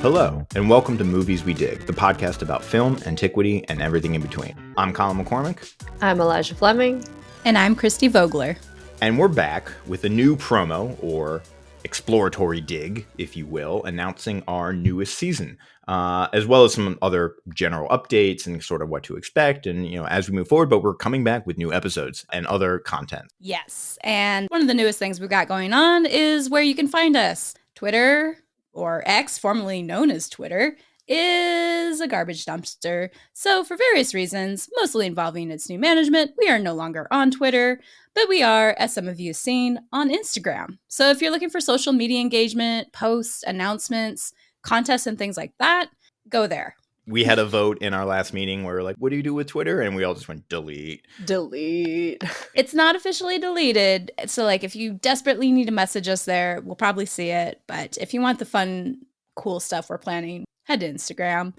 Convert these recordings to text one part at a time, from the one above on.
Hello, and welcome to Movies We Dig, the podcast about film, antiquity, and everything in between. I'm Colin McCormick. I'm Elijah Fleming. And I'm Christy Vogler. And we're back with a new promo, or exploratory dig, if you will, announcing our newest season, as well as some other general updates and sort of what to expect, and, as we move forward, but we're coming back with new episodes and other content. Yes, and one of the newest things we've got going on is where you can find us. Twitter, or X, formerly known as Twitter, is a garbage dumpster. So for various reasons, mostly involving its new management, we are no longer on Twitter, but we are, as some of you have seen, on Instagram. So if you're looking for social media engagement, posts, announcements, contests, and things like that, go there. We had a vote in our last meeting where we're like, what do you do with Twitter? And we all just went, delete. It's not officially deleted. So if you desperately need to message us there, we'll probably see it. But if you want the fun, cool stuff we're planning, head to Instagram.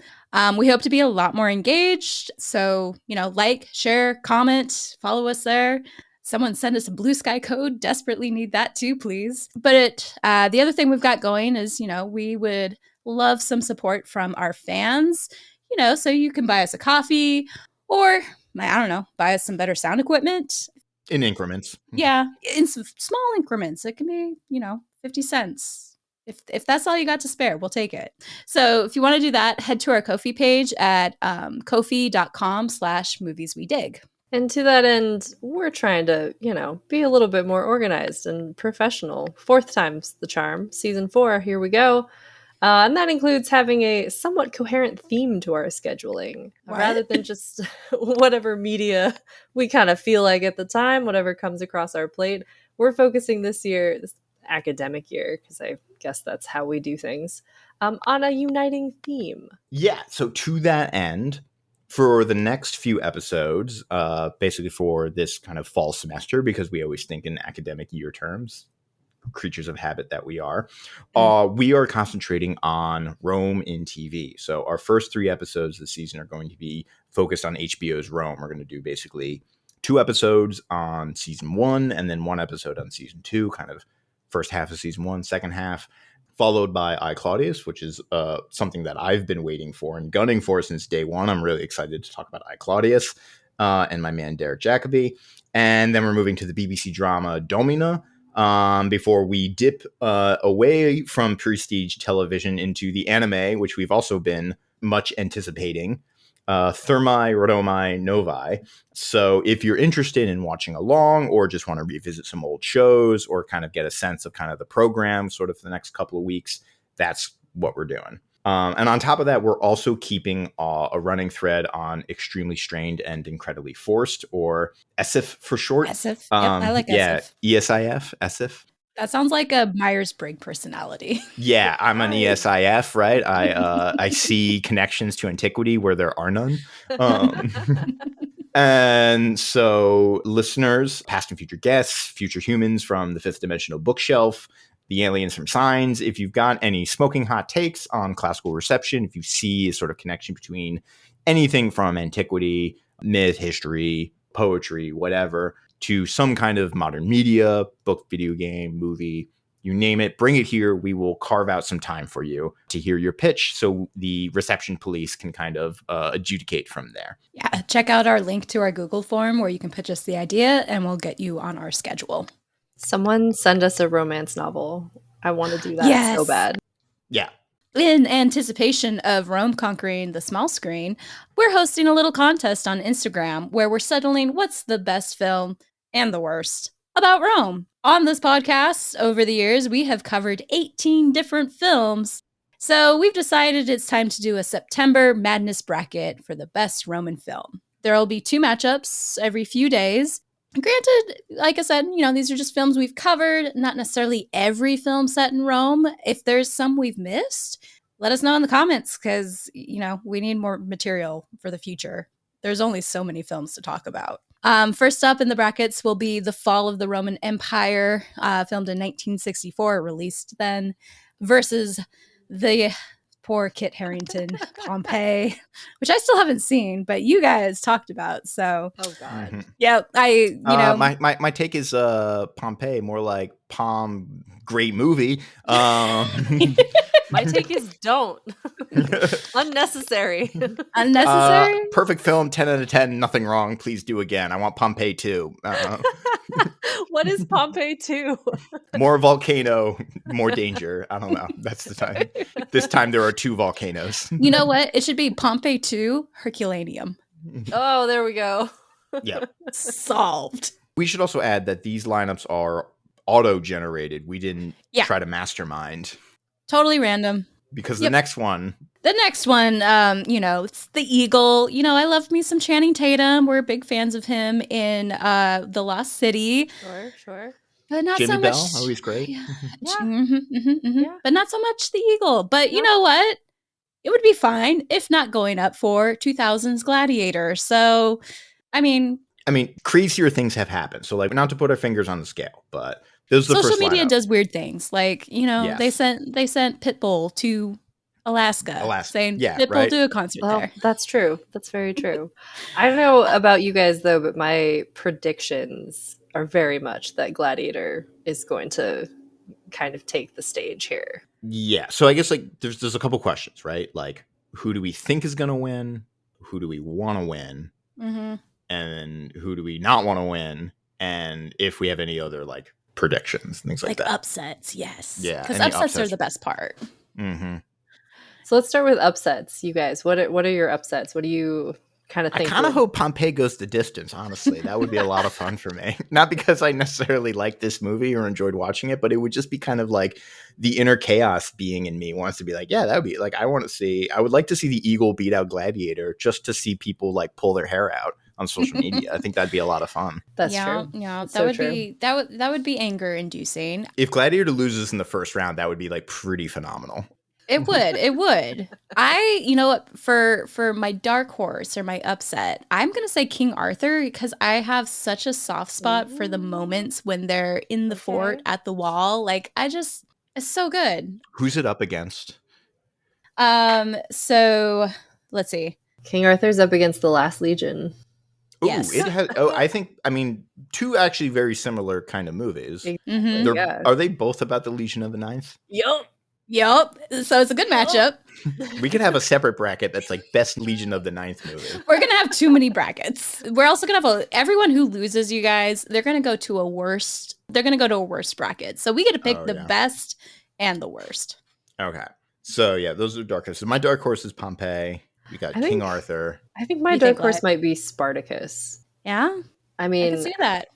We hope to be a lot more engaged. So, like, share, comment, follow us there. Someone send us a Blue Sky code. Desperately need that too, please. But the other thing we've got going is, we would love some support from our fans, so you can buy us a coffee or, buy us some better sound equipment. In increments. Yeah, in some small increments. It can be, 50 cents. If that's all you got to spare, we'll take it. So if you want to do that, head to our Ko-fi page at ko-fi.com/movieswedig. And to that end, we're trying to, be a little bit more organized and professional. Fourth time's the charm. Season 4, here we go. And that includes having a somewhat coherent theme to our scheduling, rather than just whatever media we kind of feel like at the time, whatever comes across our plate. We're focusing this academic year, because I guess that's how we do things, on a uniting theme. Yeah, so to that end, for the next few episodes, basically for this kind of fall semester, because we always think in academic year terms, creatures of habit that we are concentrating on Rome in TV. So our first 3 episodes this season are going to be focused on HBO's Rome. We're going to do basically 2 episodes on season 1 and then 1 episode on season 2, kind of first half of season 1, second half, followed by I, Claudius, which is something that I've been waiting for and gunning for since day one. I'm really excited to talk about I, Claudius and my man Derek Jacobi. And then we're moving to the BBC drama Domina, before we dip away from prestige television into the anime, which we've also been much anticipating, Thermae Rodomae Novae. So if you're interested in watching along or just want to revisit some old shows or kind of get a sense of kind of the program sort of for the next couple of weeks, that's what we're doing. And on top of that, we're also keeping a running thread on Extremely Strained and Incredibly Forced, or ESIF for short. ESIF. I like ESIF. Yeah, ESIF, ESIF. That sounds like a Myers-Briggs personality. Yeah, I'm an ESIF, right? I see connections to antiquity where there are none. And so listeners, past and future guests, future humans from the Fifth Dimensional Bookshelf, the aliens from Signs, if you've got any smoking hot takes on classical reception, if you see a sort of connection between anything from antiquity, myth, history, poetry, whatever, to some kind of modern media, book, video game, movie, you name it, bring it here. We will carve out some time for you to hear your pitch so the reception police can kind of adjudicate from there. Yeah, check out our link to our Google form where you can pitch us the idea and we'll get you on our schedule. Someone send us a romance novel. I want to do that so bad. Yeah. In anticipation of Rome conquering the small screen, we're hosting a little contest on Instagram where we're settling what's the best film and the worst about Rome. On this podcast, over the years, we have covered 18 different films. So we've decided it's time to do a September Madness bracket for the best Roman film. There will be 2 matchups every few days. Granted, like I said, these are just films we've covered, not necessarily every film set in Rome. If there's some we've missed, let us know in the comments because, we need more material for the future. There's only so many films to talk about. First up in the brackets will be The Fall of the Roman Empire, filmed in 1964, released then, versus the poor Kit Harington Pompeii, which I still haven't seen, but you guys talked about. So, oh god, Mm-hmm. Yeah, my take is Pompeii, more like Great movie. My take is don't. Unnecessary. Unnecessary. Perfect film, 10 out of 10, nothing wrong. Please do again. I want Pompeii 2. What is Pompeii 2? More volcano, more danger. I don't know. That's the time. This time there are 2 volcanoes. You know what? It should be Pompeii 2, Herculaneum. Oh, there we go. Yeah. Solved. We should also add that these lineups are auto-generated. We didn't try to mastermind. Totally random. Because the next one, it's the Eagle. You know, I love me some Channing Tatum. We're big fans of him in The Lost City. Sure. But not Jimmy so Bell, much. always great. Yeah. Yeah. But not so much the Eagle. But you know what? It would be fine if not going up for 2000's Gladiator. So, I mean, crazier things have happened. So, like, not to put our fingers on the scale, but those are the social first media lineup. does weird things. Like, Yes. they sent Pitbull to Alaska. Saying Pitbull do a concert there. That's true. That's very true. I don't know about you guys though, but my predictions are very much that Gladiator is going to kind of take the stage here. Yeah. So I guess like there's a couple questions, right? Like, who do we think is going to win? Who do we want to win? Mm-hmm. And who do we not want to win? And if we have any other like predictions, things like that. Upsets, yes. Yeah, because any upsets are upsets. the best part. Mm-hmm. So let's start with upsets, you guys. What are your upsets? What do you kind of think? I kind of hope Pompeii goes the distance, honestly. That would be a lot of fun for me. Not because I necessarily like this movie or enjoyed watching it, but it would just be kind of like the inner chaos being in me wants to be like, yeah, that would be like, I would like to see the Eagle beat out Gladiator just to see people like pull their hair out on social media. I think that'd be a lot of fun. That's true. Yeah, that would be anger inducing. If Gladiator loses in the first round, that would be like pretty phenomenal. It would. You know what, for my dark horse or my upset, I'm going to say King Arthur because I have such a soft spot for the moments when they're in the fort at the wall. Like, it's so good. Who's it up against? So let's see. King Arthur's up against the Last Legion. Ooh, Yes. it has. Oh, I think. I mean, 2 actually very similar kind of movies. Mm-hmm. Are they both about the Legion of the Ninth? Yup. So it's a good matchup. We could have a separate bracket that's like best Legion of the Ninth movie. We're gonna have too many brackets. We're also gonna have everyone who loses, you guys. They're gonna go to a worst. They're gonna go to a worst bracket. So we get to pick the best and the worst. Okay. So yeah, those are dark horses. My dark horse is Pompeii. We got King Arthur. I think my dark horse might be Spartacus. Yeah. I mean, I can see that.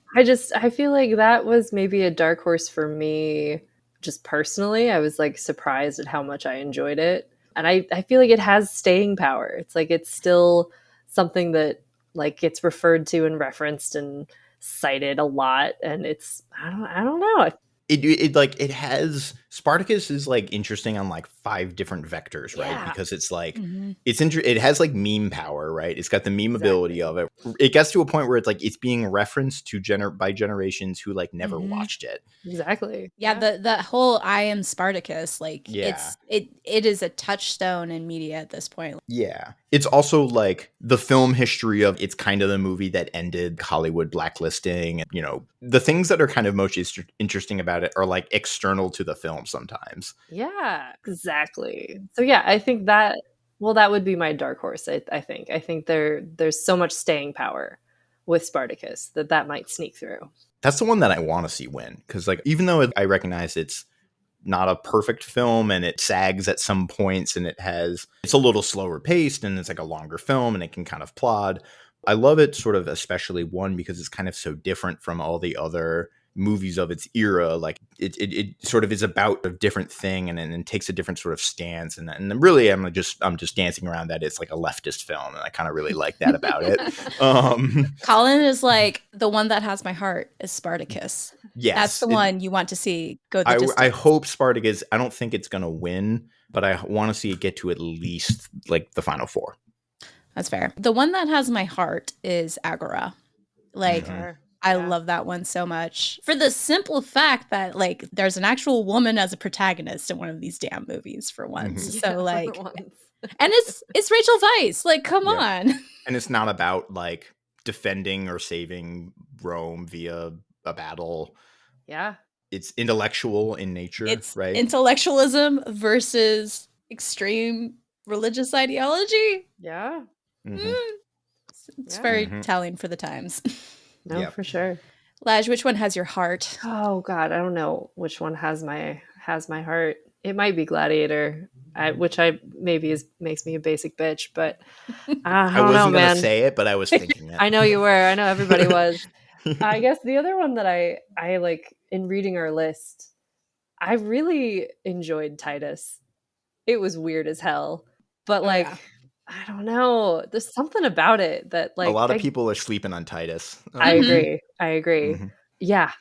I feel like that was maybe a dark horse for me. Just personally, I was like surprised at how much I enjoyed it. And I feel like it has staying power. It's like it's still something that like gets referred to and referenced and cited a lot. And it's I don't know. It has Spartacus is like interesting on like 5 different vectors, right? Yeah. Because it's like it has like meme power, right? It's got the meme ability of it. It gets to a point where it's like it's being referenced to by generations who like never watched it. Exactly. Yeah, the whole I am Spartacus, like Yeah. it is a touchstone in media at this point. Yeah. It's also like the film history of it's kind of the movie that ended Hollywood blacklisting. You know, the things that are kind of most interesting about it are like external to the film sometimes. Yeah, exactly. So yeah, I think that would be my dark horse. I think there's so much staying power with Spartacus that might sneak through. That's the one that I want to see win because like even though I recognize it's not a perfect film and it sags at some points and it's a little slower paced and it's like a longer film and it can kind of plod. I love it sort of especially one because it's kind of so different from all the other movies of its era. Like it sort of is about a different thing and takes a different sort of stance and really I'm just dancing around that it's like a leftist film and I kind of really like that about it. Colin is like the one that has my heart is Spartacus. Yes, that's the one you want to see go the distance. I hope Spartacus. I don't think it's gonna win, but I want to see it get to at least like the final 4. That's fair. The one that has my heart is Agora. Like I love that one so much for the simple fact that like there's an actual woman as a protagonist in one of these damn movies for once. So like, and it's Rachel Weisz. Like, come on. And it's not about like defending or saving Rome via a battle. Yeah. it's intellectual in nature, It's right? intellectualism versus extreme religious ideology. Yeah. Mhm. It's Yeah. very Mhm. telling for the times. No, Yep. for sure. Laj, which one has your heart? Oh God, I don't know which one has my heart. It might be Gladiator, which makes me a basic bitch, but I I don't know, wasn't gonna man. say it, but I was thinking it. I know you were. I know everybody was. I guess the other one that I like in reading our list, I really enjoyed Titus. It was weird as hell, but Oh, like yeah. I don't know. There's something about it that A like lot of people are sleeping on Titus. I Mhm. agree. I agree. Mhm. Yeah.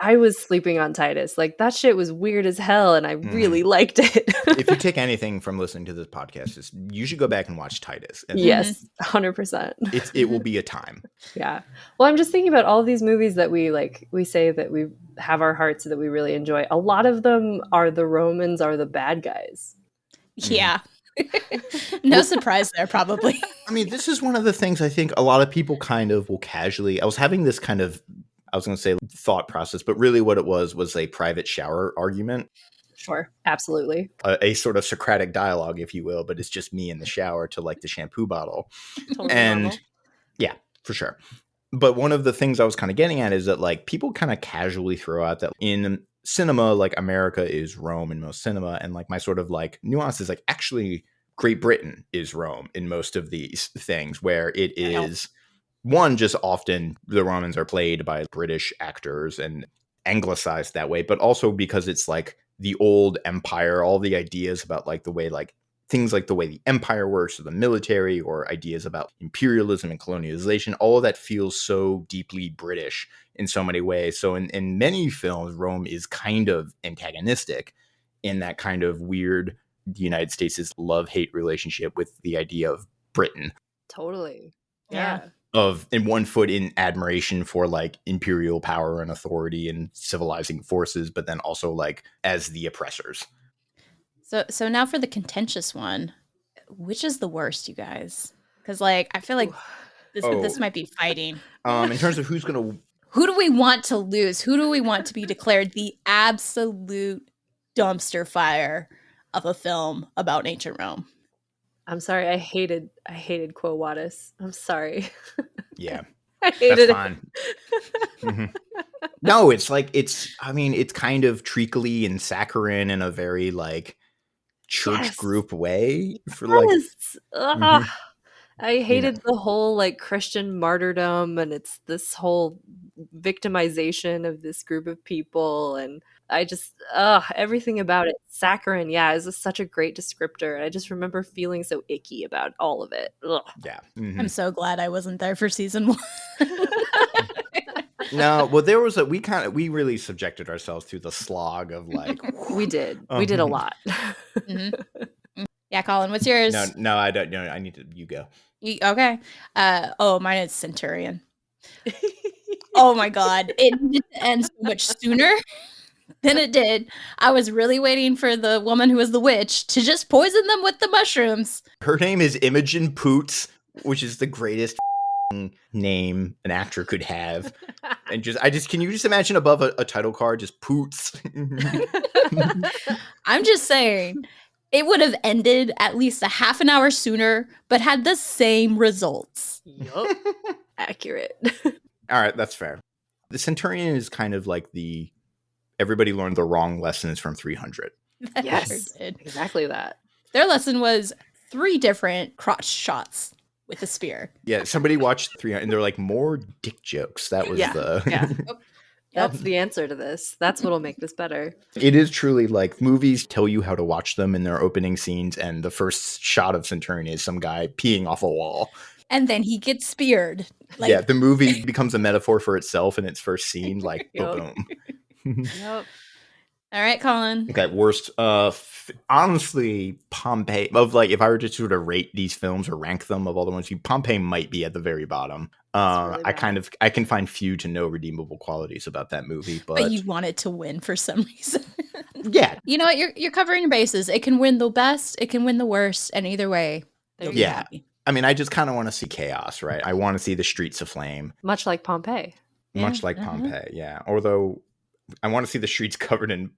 I was sleeping on Titus. Like that shit was weird as hell and I really liked it. If you take anything from listening to this podcast, you should go back and watch Titus. And Yes, 100%. it will be a time. Yeah. Well, I'm just thinking about all these movies that we say that we have our hearts that we really enjoy. A lot of them are the Romans are the bad guys. Yeah. No surprise there, probably. I mean, this is one of the things I think a lot of people kind of will casually. I was having this kind of, I was going to say thought process, but really what it was a private shower argument, Sure. Absolutely. a sort of Socratic dialogue, if you will, but it's just me in the shower to like the shampoo bottle. Totally And normal. yeah, for sure. But one of the things I was kind of getting at is that like people kind of casually throw out that in cinema, like America is Rome in most cinema. And like my sort of like nuance is like actually Great Britain is Rome in most of these things, where it is one, just often the Romans are played by British actors and anglicized that way, but also because it's like the old empire, all the ideas about like the way like things like the way the empire works or the military or ideas about imperialism and colonialization, all of that feels so deeply British in so many ways. So in many films, Rome is kind of antagonistic in that kind of weird the United States' love-hate relationship with the idea of Britain, Totally. Yeah. of in one foot in admiration for like imperial power and authority and civilizing forces, but then also like as the oppressors. So now for the contentious one. Which is the worst, you guys? Because like I feel like this might be fighting. In terms of who's gonna, Who do we want to lose? Who do we want to be declared the absolute dumpster fire of a film about ancient Rome? I'm sorry. I hated Quo Vadis. I'm sorry. yeah, I that's hated it. fine. Mhm. No, it's like I mean, it's kind of treacly and saccharine in a very like church Yes. group way for like. Yes. Ugh. Mhm. I hated the whole like Christian martyrdom and it's this whole victimization of this group of people and I just everything about it. Saccharine, yeah, is such a great descriptor. And I just remember feeling so icky about all of it. Ugh. Yeah. Mhm. I'm so glad I wasn't there for season 1. No, well, there was we really subjected ourselves to the slog of like. We did a lot. Mhm. Yeah, Colin, what's yours? No, I don't. No, I need to. You go. Okay. Mine is Centurion. Oh my god, it needed to end so much sooner than it did. I was really waiting for the woman who was the witch to just poison them with the mushrooms. Her name is Imogen Poots, which is the greatest name an actor could have. And can you just imagine above a title card, just Poots? I'm just saying, it would have ended at least a half an hour sooner, but had the same results. Yup. Accurate. All right, that's fair. The Centurion is kind of like everybody learned the wrong lessons from 300. Yes. Sure did. Exactly that. Their lesson was 3 different crotch shots with a spear. Yeah, somebody watched 300 and they're like, more dick jokes. That was Yeah, the. yeah. That's the answer to this. That's what'll make this better. It is truly like movies tell you how to watch them in their opening scenes, and the first shot of Centurion is some guy peeing off a wall. And then he gets speared. Like, Yeah, the movie becomes a metaphor for itself in its first scene, like Yup. boom. Yep. all right, Colin. Okay, worst. Honestly, Pompeii. Of like, if I were to sort of rate these films or rank them of all the ones, Pompeii might be at the very bottom. Really I bad. I can find few to no redeemable qualities about that movie, but You want it to win for some reason. yeah, You know what? You're covering your bases. It can win the best. It can win the worst. And either way, There you'll you be Yeah. happy. I mean, I just kind of want to see chaos, right? I want to see the streets aflame, Much like Pompeii. much Yeah, like uh-huh. Pompeii. Yeah, although I want to see the streets covered in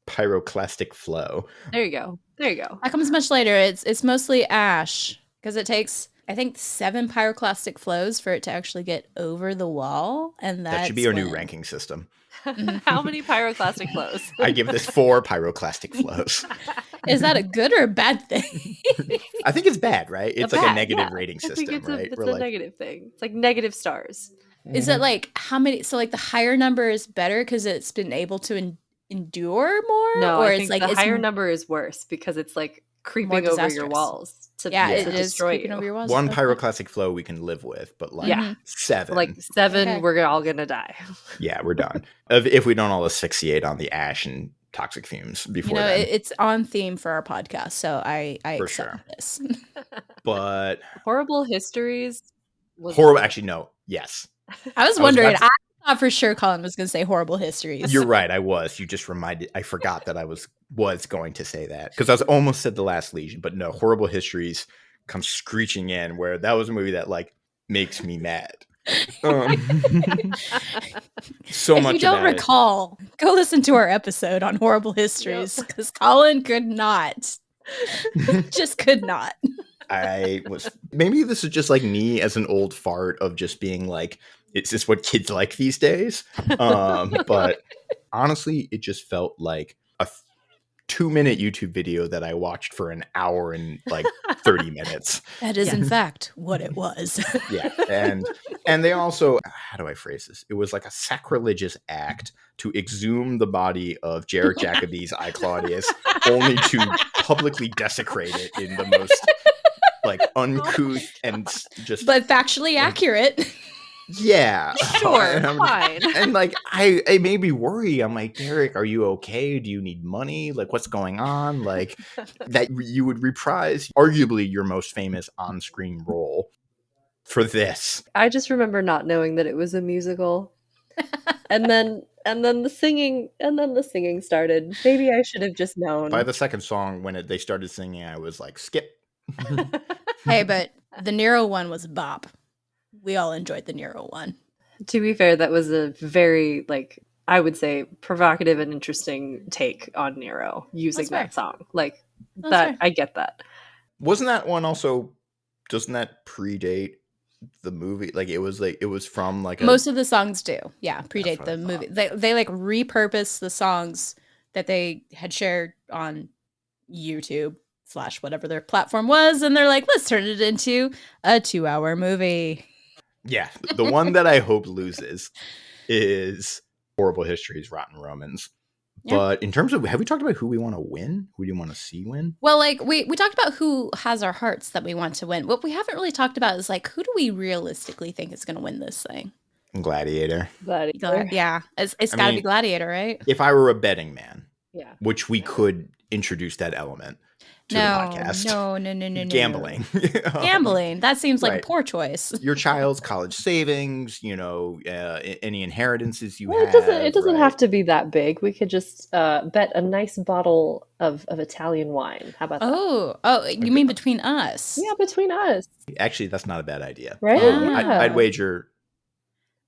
pyroclastic flow. There you go. There you go. That comes much later. It's mostly ash because it takes, I think, 7 pyroclastic flows for it to actually get over the wall, and That should be our new ranking system. How many pyroclastic flows? I give this 4 pyroclastic flows. Is that a good or a bad thing? I think it's bad, right? It's like a bad, negative yeah. rating I think system, it's right? It's We're a like, negative thing. It's like negative stars. Is it like how many? So like the higher number is better because it's been able to endure more. No, or I it's think like the it's higher number is worse because it's like creeping More over your disastrous. walls to, Yeah, Yeah. it to is destroy creeping you. over your walls. one Okay. pyroclastic flow we can live with, but like Yeah. 7. Like 7, Okay. we're all gonna die. Yeah, we're done. If we don't all asphyxiate on the ash and toxic fumes You before know, then. it's on theme for our podcast, so I For accept sure. this. But Horrible Histories was horrible, actually, no. Yes. I was was wondering. about to- I thought for sure Colin was going to say horrible histories. You're right, I was. You just reminded, I forgot that I was going to say that. Because I was almost said The Last Legion, but no, Horrible Histories comes screeching in, where that was a movie that like makes me mad. So if much you don't about it. recall, go listen to our episode on horrible histories because Colin could not. Just could not. Maybe this is just like me as an old fart of just being like, is this what kids like these days? But honestly, it just felt like a 2-minute YouTube video that I watched for an hour and like 30 minutes. That is, Yeah. in fact, what it was. Yeah. And they also, how do I phrase this? It was like a sacrilegious act to exhume the body of Jared Jacoby's I, Claudius, only to publicly desecrate it in the most like uncouth and just But factually accurate. yeah. Sure, And I'm- fine. And like it made me worry. I'm like, Derek, are you okay? Do you need money? Like, what's going on? Like that you would reprise arguably your most famous on-screen role for this. I just remember not knowing that it was a musical. and then the singing started. Maybe I should have just known. By the second song, when they started singing, I was like, skip. Hey, but the Nero one was a bop. We all enjoyed the Nero one. To be fair, that was a very, like, I would say, provocative and interesting take on Nero using That's fair. that song. Like, That's that fair. I get that. Wasn't that one also? Doesn't that predate the movie? Like it was from like a, Most of the songs do. Yeah, predate what I the movie. thought. They like repurpose the songs that they had shared on YouTube / whatever their platform was, and they're like, let's turn it into a 2-hour movie. yeah. The one that I hope loses is Horrible Histories, Rotten Romans. Yeah. But in terms of, have we talked about who we want to win? Who do you want to see win? Well, like we talked about who has our hearts that we want to win. What we haven't really talked about is like who do we realistically think is going to win this thing? Gladiator. Yeah, it's I got to be mean- Gladiator, right? If I were a betting man, Yeah. which we could introduce that element to the podcast. No. Gambling. Gambling. That seems like Right. a poor choice. Your child's college savings, any inheritances you Well, have. it doesn't right? have to be that big. We could just bet a nice bottle of Italian wine. How about that? Oh, you mean between us? Yeah, between us. Actually, that's not a bad idea. Right? Yeah. I'd wager.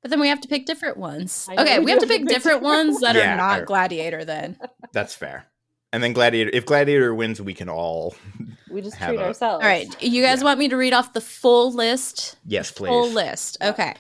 But then we have to pick different ones. I know Okay, we we do have to have to pick pick different different ones that Yeah, are not fair. Gladiator then. That's fair. And then Gladiator. If Gladiator wins, we can all. We just Have treat a- ourselves. All right, you guys want me to read off the full list? Yes, please. Full list. Okay.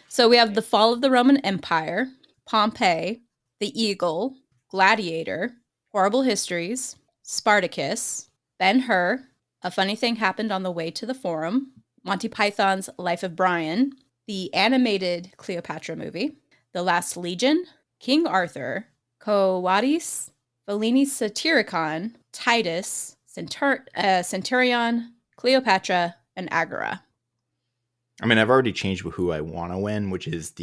So we have the fall of the Roman Empire, Pompeii, the Eagle, Gladiator, Horrible Histories, Spartacus, Ben-Hur, A Funny Thing Happened on the Way to the Forum, Monty Python's Life of Brian, the animated Cleopatra movie, The Last Legion, King Arthur, Quo Vadis, Fellini's Satyricon, Titus, Centurion, Cleopatra, and Agora. I mean, I've already changed who I want to win, which is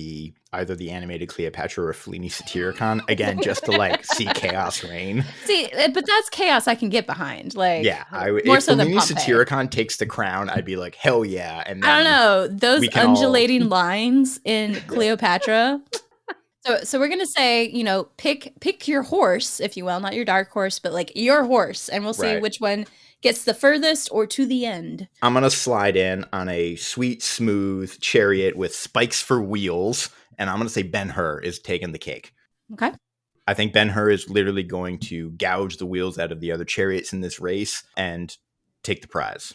either the animated Cleopatra or Fellini Satyricon. Again, just to like see chaos reign. See, but that's chaos I can get behind. Like, Yeah, more if so than Fellini Pompeii. Satyricon takes the crown, I'd be like, hell yeah! And then, I don't know those we can all- undulating lines in Cleopatra. So we're gonna say, pick your horse, if you will, not your dark horse, but like your horse, and we'll see Right. which one gets the furthest or to the end. I'm gonna slide in on a sweet, smooth chariot with spikes for wheels, and I'm gonna say Ben-Hur is taking the cake. Okay. I think Ben-Hur is literally going to gouge the wheels out of the other chariots in this race and take the prize.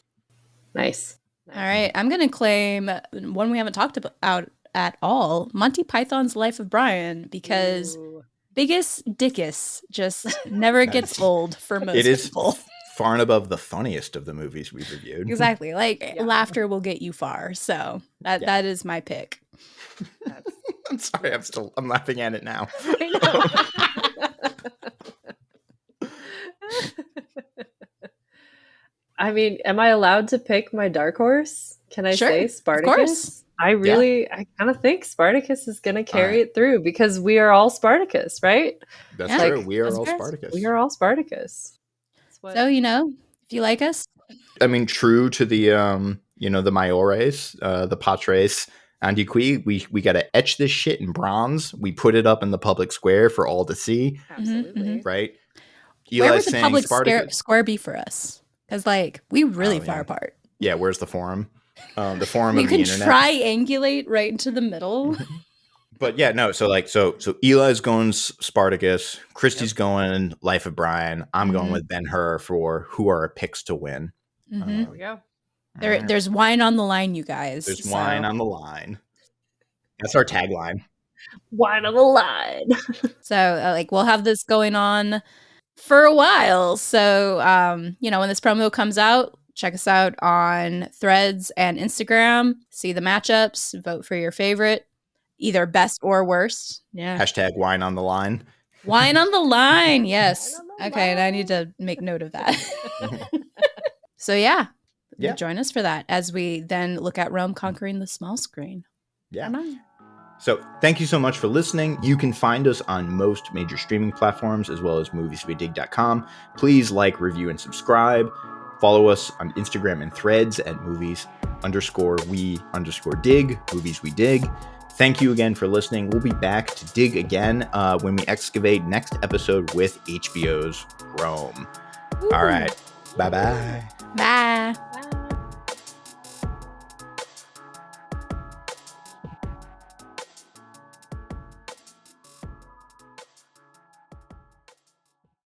Nice. All right, I'm going to claim one we haven't talked about at all, Monty Python's Life of Brian, because Ooh. biggest dickus just never gets old for most It is people. far and above the funniest of the movies we've reviewed. Exactly. Like Yeah. laughter will get you far. So that is my pick. I'm sorry, I'm laughing at it now. I mean, am I allowed to pick my dark horse? Can I Sure, say of Spartacus? course. I kind of think Spartacus is going to carry it through because we are all Spartacus, right? That's Yeah. true. We are That's all fair. Spartacus. We are all Spartacus. That's what- So, if you like us, I mean, true to the the Mayores, the Patres Antiqui, we got to etch this shit in bronze. We put it up in the public square for all to see, Absolutely. right? where Eli's would the saying public Spartacus. square be for us? Because, we really Oh, far yeah. apart. Yeah, where's the forum? The forum You of the can internet. triangulate right into the middle. But yeah, no. So Eli's going Spartacus. Christy's going Life of Brian. I'm going Mhm. with Ben-Hur for who are our picks to win. Mhm. There we go. There's wine on the line, you guys. There's so- wine on the line. That's our tagline. Wine on the line. So, we'll have this going on for a while. So, when this promo comes out, check us out on Threads and Instagram. See the matchups. Vote for your favorite, either best or worst. Yeah. Hashtag wine on the line. Wine on the line. Yes. Wine on the Okay. And I need to make note of that. So, yeah. Yeah. Join us for that as we then look at Rome conquering the small screen. Yeah. Bye-bye. So thank you so much for listening. You can find us on most major streaming platforms as well as movieswedig.com. Please like, review, and subscribe. Follow us on Instagram and Threads at movies_we_dig, movies we dig. Thank you again for listening. We'll be back to dig again when we excavate next episode with HBO's Rome. All right. Bye-bye. Bye.